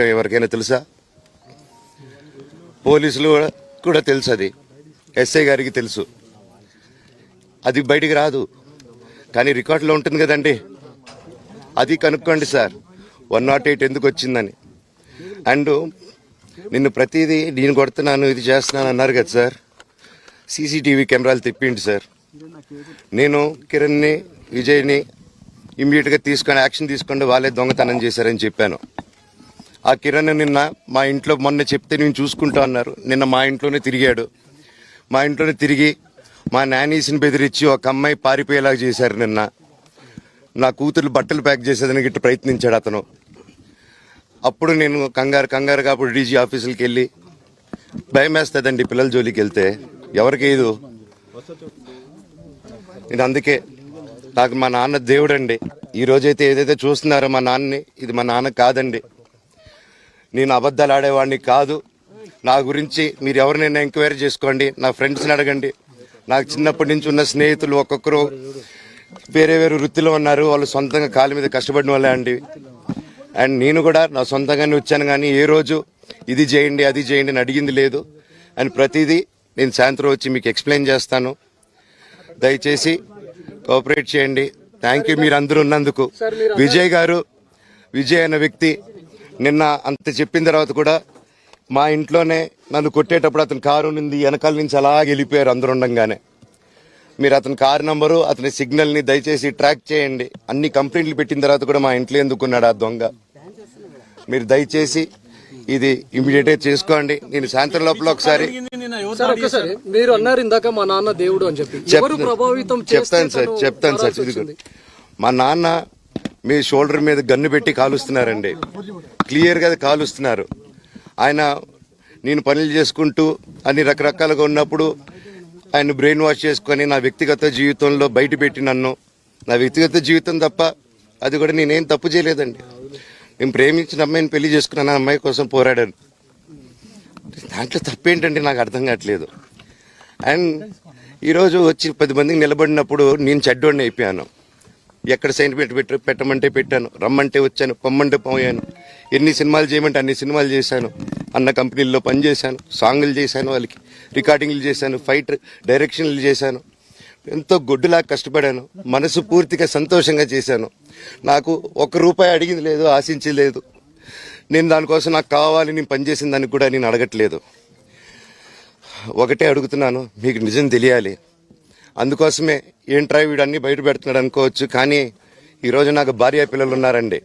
ఎవరికైనా తెలుసా? పోలీసులు కూడా తెలుసు, అది ఎస్ఐ గారికి తెలుసు. అది బయటికి రాదు, కానీ రికార్డులో ఉంటుంది కదండి. అది కనుక్కోండి సార్, 108 ఎందుకు వచ్చిందని. అండ్ నిన్ను ప్రతిదీ నేను కొడుతున్నాను, ఇది చేస్తున్నాను అన్నారు కదా సార్. సీసీటీవీ కెమెరాలు తెప్పిండి సార్. నేను కిరణ్ని, విజయ్ని ఇమ్మీడియట్గా తీసుకొని యాక్షన్ తీసుకోండి, వాళ్ళే దొంగతనం చేశారని చెప్పాను. ఆ కిరణ్ నిన్న మా ఇంట్లో మొన్న చెప్తే నేను చూసుకుంటా అన్నారు. నిన్న మా ఇంట్లోనే తిరిగాడు. మా ఇంట్లోనే తిరిగి మా నానీస్ని బెదిరించి ఒక అమ్మాయి పారిపోయేలాగా చేశారు. నిన్న నా కూతురు బట్టలు ప్యాక్ చేసేదానికి ఇట్లా ప్రయత్నించాడు అతను. అప్పుడు నేను కంగారుగా అప్పుడు డీజీ ఆఫీసులకి వెళ్ళి, భయం వేస్తుందండి పిల్లల జోలికి వెళ్తే, ఎవరికి ఇది. నేను అందుకే నాకు మా నాన్న దేవుడండి. ఈరోజైతే ఏదైతే చూస్తున్నారో మా నాన్నని, ఇది మా నాన్న కాదండి. నేను అబద్ధాలు ఆడేవాడిని కాదు. నా గురించి మీరు ఎవరినైనా ఎంక్వైరీ చేసుకోండి, నా ఫ్రెండ్స్ని అడగండి. నాకు చిన్నప్పటి నుంచి ఉన్న స్నేహితులు ఒక్కొక్కరు వేరే వృత్తిలో ఉన్నారు. వాళ్ళు సొంతంగా కాళ్ళ మీద కష్టపడిన వాళ్ళే అండి. అండ్ నేను కూడా నా సొంతంగానే వచ్చాను, కానీ ఏ రోజు ఇది చేయండి అది చేయండి అని అడిగింది లేదు. అండ్ ప్రతిదీ నేను సాయంత్రం వచ్చి మీకు ఎక్స్ప్లెయిన్ చేస్తాను. దయచేసి కోఆపరేట్ చేయండి. థ్యాంక్ యూ మీరు అందరూ ఉన్నందుకు. విజయ్ అనే వ్యక్తి నిన్న అంత చెప్పిన తర్వాత కూడా మా ఇంట్లోనే నన్ను కొట్టేటప్పుడు అతని కారు ఉంది, వెనకాల నుంచి అలాగే వెళ్ళిపోయారు అందరు ఉండంగానే. మీరు అతని కారు నంబరు, అతని సిగ్నల్ని దయచేసి ట్రాక్ చేయండి. అన్ని కంప్లైంట్లు పెట్టిన తర్వాత కూడా మా ఇంట్లో ఎందుకున్నాడు ఆ దొంగ? మీరు దయచేసి ఇది ఇమీడియట్ గా చేసుకోండి. నేను సాయంత్రం లోపల ఒకసారి మీరు అన్నారు ఇందాక మా నాన్న దేవుడు అని చెప్పి, చెప్తాను సార్. మా నాన్న మీ షోల్డర్ మీద గన్ను పెట్టి కాలుస్తున్నారండి, క్లియర్గా కాలుస్తున్నారు. ఆయన నేను పనులు చేసుకుంటూ అన్ని రకరకాలుగా ఉన్నప్పుడు ఆయన బ్రెయిన్ వాష్ చేసుకొని నా వ్యక్తిగత జీవితంలో బయట పెట్టి నన్ను, నా వ్యక్తిగత జీవితం తప్ప అది కూడా నేనేం తప్పు చేయలేదండి. నేను ప్రేమించిన అమ్మాయిని పెళ్లి చేసుకున్నాను, ఆ అమ్మాయి కోసం పోరాడాను. దాంట్లో తప్పేంటంటే నాకు అర్థం కావట్లేదు. అండ్ ఈరోజు వచ్చి 10 మందికి నిలబడినప్పుడు నేను చెడ్డోడిని అయిపోయాను. ఎక్కడ సైన్ పెట్టమంటే పెట్టాను, రమ్మంటే వచ్చాను, పొమ్మంటే పోయాను. ఎన్ని సినిమాలు చేయమంటే అన్ని సినిమాలు చేశాను. అన్న కంపెనీల్లో పనిచేశాను, సాంగులు చేశాను, వాళ్ళకి రికార్డింగ్లు చేశాను, ఫైట్ డైరెక్షన్లు చేశాను. ఎంతో గొడ్డులాగా కష్టపడాను, మనసు పూర్తిగా సంతోషంగా చేశాను. నాకు ₹1 అడిగింది లేదు, ఆశించేది లేదు. నేను దానికోసం నాకు కావాలి, నేను పనిచేసిన దానికి కూడా నేను అడగట్లేదు. ఒకటే అడుగుతున్నాను, మీకు నిజం తెలియాలి. అందుకోసమే ఏంట్రా వీడు అన్ని బయట పెడుతున్నాడు అనుకోవచ్చు, కానీ ఈరోజు నాకు భార్య పిల్లలు ఉన్నారండి.